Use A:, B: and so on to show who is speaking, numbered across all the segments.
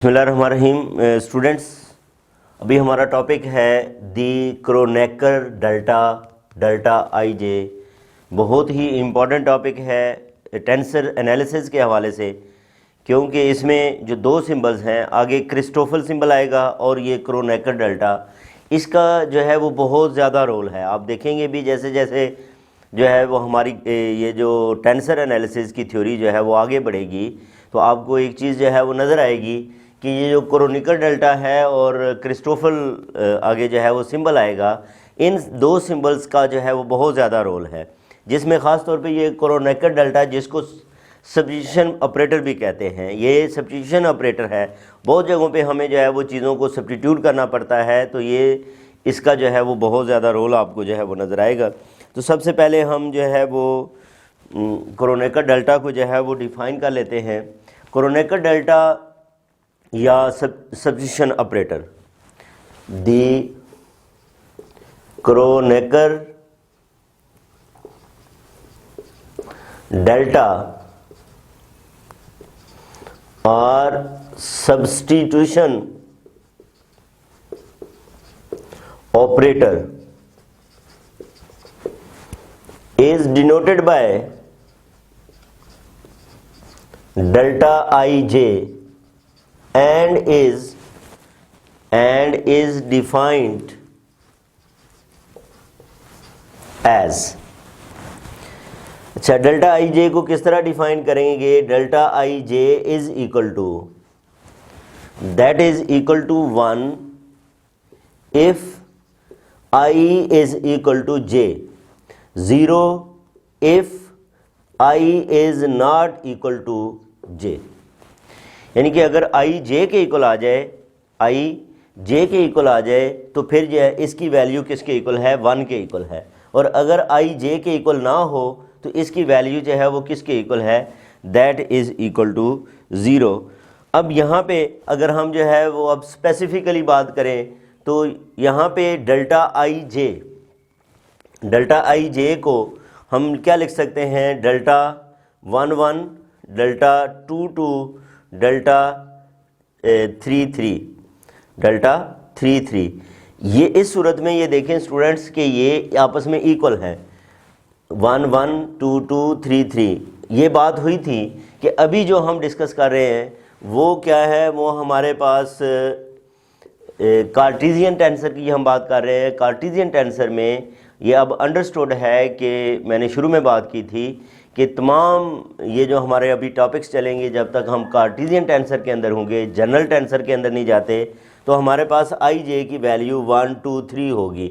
A: बिस्मिल्लाहिर्रहमानिर्रहीम। स्टूडेंट्स, अभी हमारा टॉपिक है दी क्रोनेकर डेल्टा आई जे। बहुत ही इम्पॉर्टेंट टॉपिक है टेंसर एनालिसिस के हवाले से, क्योंकि इसमें जो दो सिंबल्स हैं, आगे क्रिस्टोफल सिंबल आएगा और ये क्रोनेकर डेल्टा, इसका जो है वो बहुत ज़्यादा रोल है। आप देखेंगे भी जैसे जैसे जो है वो हमारी ये जो टेंसर एनालिसिस की थ्योरी जो है वो आगे बढ़ेगी, तो आपको एक चीज़ जो है वो नज़र आएगी कि ये जो क्रोनिकल डेल्टा है और क्रिस्टोफल आगे जो है वो सिंबल आएगा, इन दो सिंबल्स का जो है वो बहुत ज़्यादा रोल है, जिसमें ख़ास तौर पे ये क्रोनिकल डेल्टा, जिसको सब्स्टिट्यूशन ऑपरेटर भी कहते हैं, ये सब्स्टिट्यूशन ऑपरेटर है। बहुत जगहों पे हमें जो है वो चीज़ों को सब्स्टिट्यूट करना पड़ता है, तो ये इसका जो है वो बहुत ज़्यादा रोल आपको जो है वो नज़र आएगा। तो सबसे पहले हम जो है वो क्रोनिकल डेल्टा को जो है वो डिफ़ाइन कर लेते हैं। क्रोनिकल डेल्टा या सब्स्टिट्यूशन ऑपरेटर, दी क्रोनेकर डेल्टा और substitution operator is denoted by delta ij and is defined as। अच्छा, डेल्टा आई जे को किस तरह डिफाइन करेंगे? Delta I J is equal to, that is equal to 1 if I is equal to J, 0 if I is not equal to J. यानी कि अगर आई जे के equal आ जाए, आई जे के इक्वल आ जाए, तो फिर जो है इसकी वैल्यू किसके इक्वल है? 1 के इक्वल है। और अगर आई जे के इक्वल ना हो तो इसकी वैल्यू जो है वो किसके इक्वल है? That is equal to 0। अब यहाँ पे अगर हम जो है वो अब स्पेसिफिकली बात करें, तो यहाँ पे डेल्टा आई जे को हम क्या लिख सकते हैं? डेल्टा 1 डेल्टा 2 डेल्टा 3 ये इस सूरत में ये देखें स्टूडेंट्स कि ये आपस में इक्वल हैं, 1 1 2 2 3 3। ये बात हुई थी कि अभी जो हम डिस्कस कर रहे हैं वो क्या है? वो हमारे पास कार्टीजियन टेंसर की हम बात कर रहे हैं। कार्टीजियन टेंसर में ये अब अंडरस्टूड है कि मैंने शुरू में बात की थी कि तमाम ये जो हमारे अभी टॉपिक्स चलेंगे, जब तक हम कार्टीजियन टेंसर के अंदर होंगे, जनरल टेंसर के अंदर नहीं जाते, तो हमारे पास आई जे की वैल्यू 1 2 3 होगी।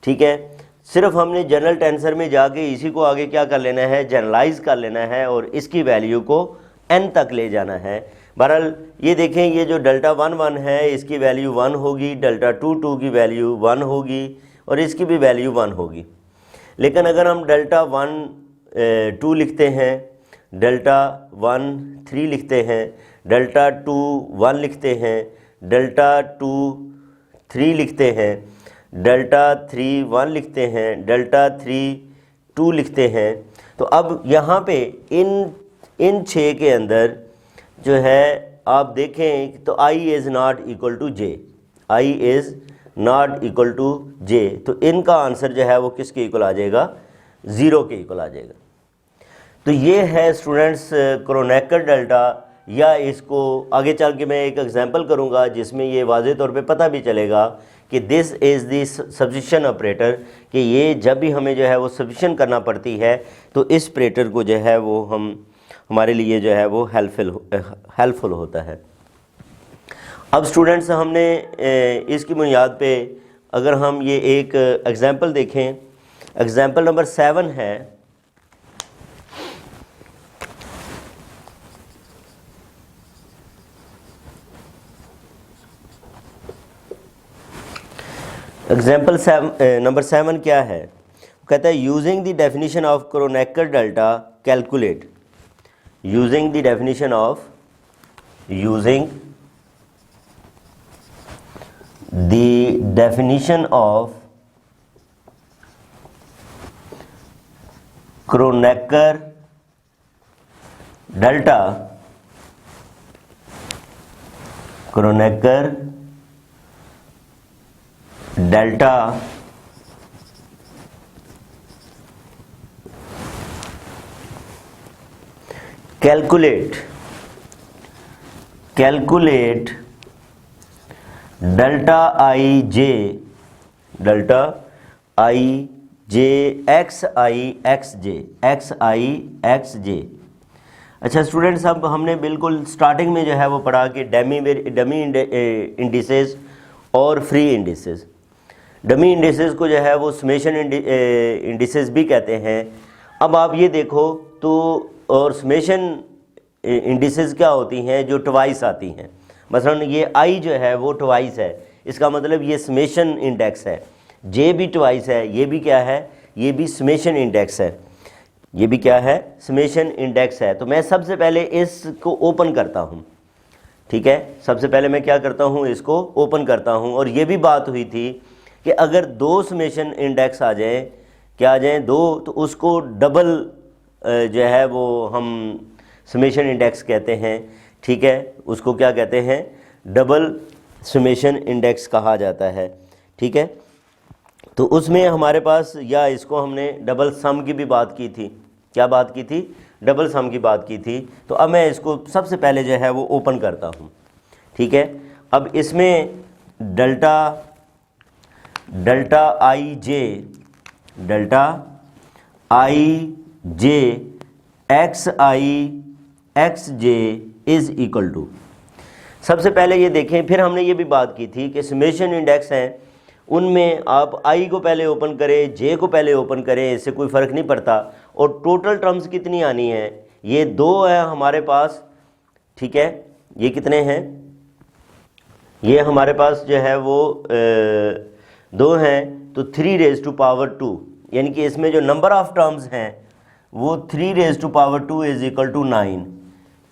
A: ठीक है, सिर्फ हमने जनरल टेंसर में जाके इसी को आगे क्या कर लेना है? जनरलाइज कर लेना है और इसकी वैल्यू को n तक ले जाना है। बहरहाल ये देखें, ये जो डेल्टा 1 1 है इसकी वैल्यू 1 होगी, डेल्टा 2 2 की वैल्यू 1 होगी और इसकी भी वैल्यू 1 होगी। लेकिन अगर हम डेल्टा 1 2 लिखते हैं, डेल्टा 1 3 लिखते हैं, डेल्टा 2 1 लिखते हैं, डेल्टा 2 3 लिखते हैं, डेल्टा 3 1 लिखते हैं, डेल्टा 3 2 लिखते हैं, तो अब यहाँ पे इन 6 के अंदर जो है आप देखें तो i is not equal to J, i is not equal to J, तो इनका आंसर जो है वो किसके इक्वल आ जाएगा? 0 के इक्वल आ जाएगा। तो ये है स्टूडेंट्स क्रोनेकर डेल्टा, या इसको आगे चल के मैं एक एग्जांपल करूंगा जिसमें ये वाज़े तौर पे पता भी चलेगा कि this is the substitution operator, कि ये जब भी हमें जो है वो सब्स्टिट्यूशन करना पड़ती है तो इस ऑपरेटर को जो है वो हमारे लिए जो है वो हेल्पफुल होता है। अब स्टूडेंट्स हमने इसकी बुनियाद पे अगर हम ये एक एग्जांपल देखें, एग्जांपल नंबर 7 है। एग्जाम्पल नंबर 7 क्या है? कहता है using the definition of Kronecker delta calculate, using the definition of Kronecker delta Kronecker delta calculate delta I J X I X J. अच्छा स्टूडेंट्स, अब हमने बिल्कुल स्टार्टिंग में जो है वो पढ़ा कि डमी इंडिसेस और फ्री इंडिसेस। डमी इंडिसेस को जो है वो समेशन इंडिसेस भी कहते हैं। अब आप ये देखो तो, और समेशन इंडिसेस क्या होती हैं? जो ट्वाइस आती हैं। मसलन ये आई जो है वो ट्वाइस है, इसका मतलब ये समेशन इंडेक्स है। जे भी ट्वाइस है, ये भी क्या है? ये भी समेशन इंडेक्स है। ये भी क्या है? समेशन इंडेक्स है। तो मैं सबसे पहले इसको ओपन करता हूँ, ठीक है। सबसे पहले मैं क्या करता हूँ? इसको ओपन करता हूँ। और ये भी बात हुई थी कि अगर दो समेशन इंडेक्स आ जाए, क्या आ जाए? दो, तो उसको डबल जो है वो हम समेशन इंडेक्स कहते हैं, ठीक है। उसको क्या कहते हैं? डबल समेशन इंडेक्स कहा जाता है, ठीक है। तो उसमें हमारे पास, या इसको हमने डबल सम की भी बात की थी। क्या बात की थी? डबल सम की बात की थी। तो अब मैं इसको सबसे पहले जो है वो ओपन करता हूँ, ठीक है। अब इसमें delta I J X I X J is equal to, सबसे पहले ये देखें। फिर हमने ये भी बात की थी कि समेशन इंडेक्स हैं, उनमें आप आई को पहले ओपन करें, जे को पहले ओपन करें, इससे कोई फ़र्क नहीं पड़ता। और टोटल टर्म्स कितनी आनी है? ये दो है हमारे पास, ठीक है। ये कितने हैं? ये हमारे पास जो है वो दो हैं, तो 3⁻², यानी कि इसमें जो नंबर ऑफ टर्म्स हैं वो 3⁻² इज इक्वल टू 9।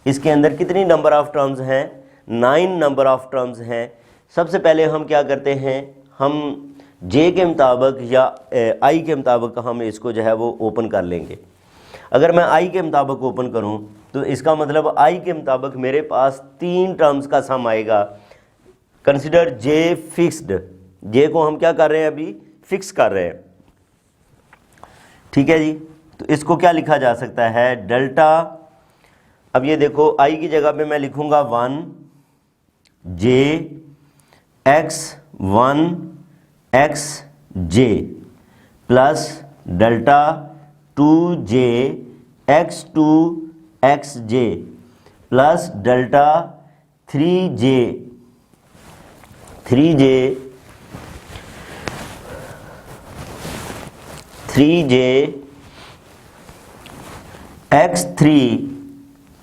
A: इसके अंदर कितनी नंबर ऑफ टर्म्स हैं? 9 नंबर ऑफ टर्म्स हैं। सबसे पहले हम क्या करते हैं? हम जे के मुताबिक या आई के मुताबिक हम इसको जो है वो ओपन कर लेंगे। अगर मैं आई के मुताबिक ओपन करूं तो इसका मतलब आई के मुताबिक मेरे पास 3 टर्म्स का सम आएगा। कंसिडर जे फिक्स्ड, जे को हम क्या कर रहे हैं? अभी फिक्स कर रहे हैं, ठीक है जी। तो इसको क्या लिखा जा सकता है? डेल्टा, अब ये देखो आई की जगह पे मैं लिखूंगा 1 J X J plus delta 2 J X J plus delta 3 J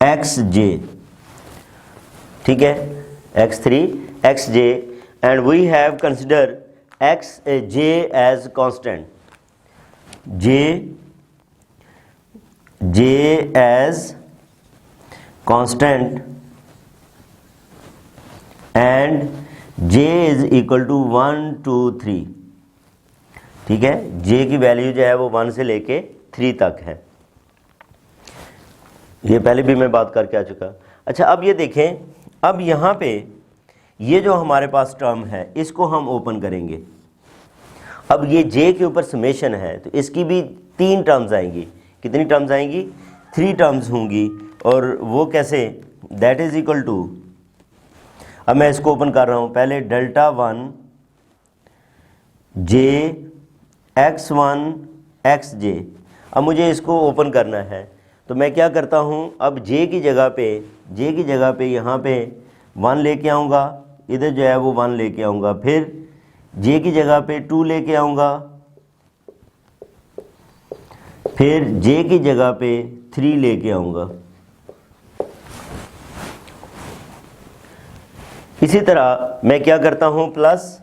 A: X J, ठीक है, X J. And we have consider X J as constant, J as constant and J is equal to 1 2 3, ठीक है। जे की value जो है वो 1 से लेके 3 तक है। ये पहले भी मैं बात करके आ चुका। अच्छा अब ये देखें, अब यहाँ पे ये जो हमारे पास टर्म है इसको हम ओपन करेंगे। अब ये जे के ऊपर समेशन है तो इसकी भी 3 टर्म्स आएंगी। कितनी टर्म्स आएंगी? 3 टर्म्स होंगी। और वो कैसे? दैट इज इक्वल टू, अब मैं इसको ओपन कर रहा हूँ। पहले डेल्टा 1 जे एक्स जे। अब मुझे इसको ओपन करना है तो मैं क्या करता हूँ? अब जे की जगह पे यहाँ पे 1 लेके आऊँगा, इधर जो है वो 1 लेके आऊँगा, फिर जे की जगह पे 2 लेके आऊँगा, फिर जे की जगह पे 3 लेके आऊँगा। इसी तरह मैं क्या करता हूँ? प्लस,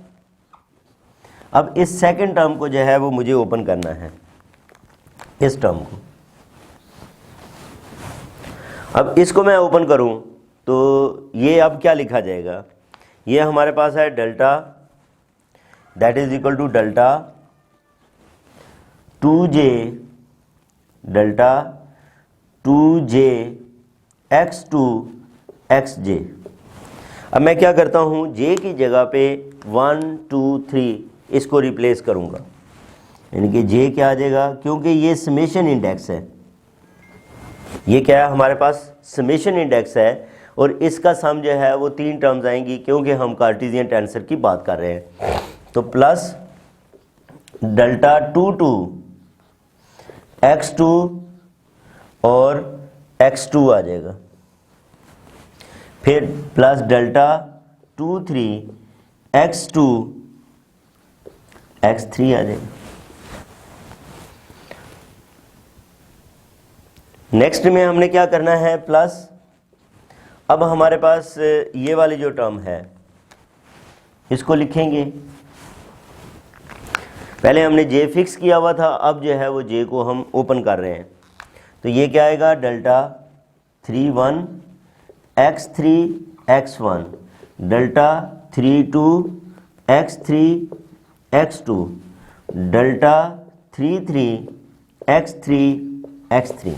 A: अब इस सेकंड टर्म को जो है वो मुझे ओपन करना है, इस टर्म को। अब इसको मैं ओपन करूं तो ये अब क्या लिखा जाएगा? ये हमारे पास है delta, that is equal to delta 2j X J. अब मैं क्या करता हूँ, जे की जगह पे 1 2 3 इसको रिप्लेस करूँगा, यानी कि जे क्या आ जाएगा, क्योंकि ये समेशन इंडेक्स है, ये क्या है हमारे पास समेशन इंडेक्स है, और इसका सम जो है वो 3 टर्म्स आएंगी क्योंकि हम कार्टेशियन टेंसर की बात कर रहे हैं। तो प्लस डेल्टा 2 2 x2 और x2 आ जाएगा, फिर प्लस डेल्टा 2 3 x2 x3 आ जाएगा। नेक्स्ट में हमने क्या करना है, प्लस अब हमारे पास ये वाली जो टर्म है इसको लिखेंगे, पहले हमने जे फिक्स किया हुआ था, अब जो है वो जे को हम ओपन कर रहे हैं। तो ये क्या आएगा, delta 3 1 x3 x1 delta 3 2 x3 x2 delta 3 3 x3 x3।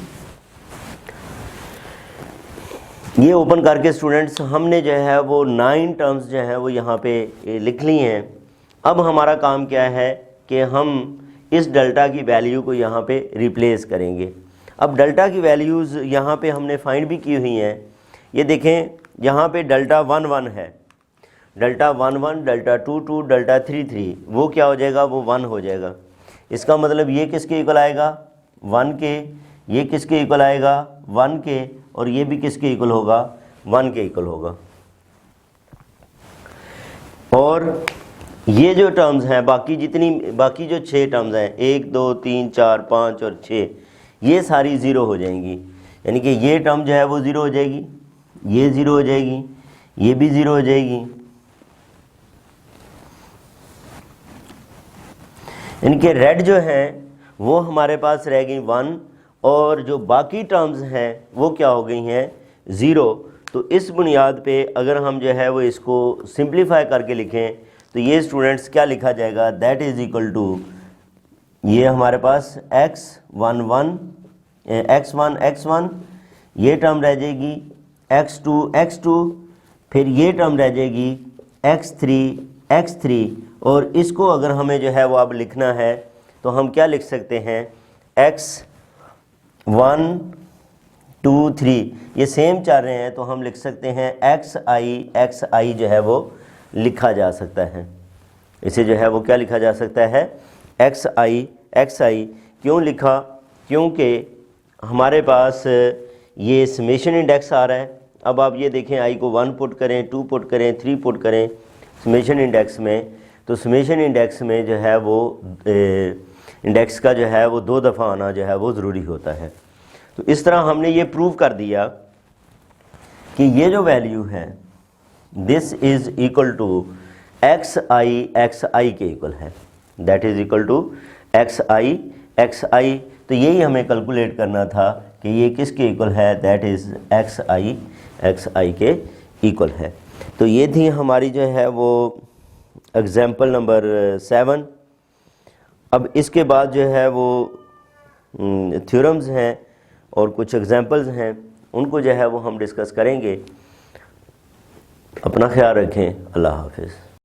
A: ये ओपन करके स्टूडेंट्स हमने जो है वो 9 टर्म्स जो है वो यहाँ पे लिख ली हैं। अब हमारा काम क्या है कि हम इस डेल्टा की वैल्यू को यहाँ पे रिप्लेस करेंगे। अब डेल्टा की वैल्यूज़ यहाँ पे हमने फाइंड भी की हुई हैं, ये देखें यहाँ पे डेल्टा 1 1 है, डेल्टा 1 1 डेल्टा 2 2 डेल्टा 3 3, वो क्या हो जाएगा, वो 1 हो जाएगा। इसका मतलब ये किसके इक्वल आएगा, 1 के, ये किसके इक्वल आएगा, 1 के, और ये भी किसके इक्वल होगा, 1 के इक्वल होगा। और ये जो टर्म्स हैं बाकी जो 6 टर्म्स हैं 1 2 3 4 5 और 6, ये सारी ज़ीरो हो जाएंगी, यानी कि ये टर्म जो है वो ज़ीरो हो जाएगी, ये ज़ीरो हो जाएगी, ये भी ज़ीरो हो जाएगी, यानी कि रेड जो है वो हमारे पास रह गई 1, और जो बाकी टर्म्स हैं वो क्या हो गई हैं, ज़ीरो। तो इस बुनियाद पे अगर हम जो है वो इसको सिंप्लीफाई करके लिखें तो ये स्टूडेंट्स क्या लिखा जाएगा, दैट इज़ इक्वल टू, ये हमारे पास x1 x1 ये टर्म रह जाएगी x2 फिर ये टर्म रह जाएगी x3 और इसको अगर हमें जो है वो अब लिखना है तो हम क्या लिख सकते हैं, x1 2 3, ये सेम चल रहे हैं तो हम लिख सकते हैं xi जो है वो लिखा जा सकता है, इसे जो है वो क्या लिखा जा सकता है, xi। क्यों लिखा, क्योंकि हमारे पास ये समेशन इंडेक्स आ रहा है। अब आप ये देखें, i को 1 पुट करें, 2 पुट करें, 3 पुट करें समेशन इंडेक्स में, तो समेशन इंडेक्स में जो है वो इंडेक्स का जो है वो 2 दफ़ा आना जो है वो ज़रूरी होता है। तो इस तरह हमने ये प्रूव कर दिया कि ये जो वैल्यू है this is equal to xi के इक्वल है, that is equal to xi। तो यही हमें कैलकुलेट करना था कि ये किसके इक्वल है, दैट इज़ xi के इक्वल है। तो ये थी हमारी जो है वो एग्ज़ाम्पल नंबर 7। अब इसके बाद जो है वो थ्योरम्स हैं और कुछ एग्जांपल्स हैं, उनको जो है वो हम डिस्कस करेंगे। अपना ख्याल रखें, अल्लाह हाफिज़।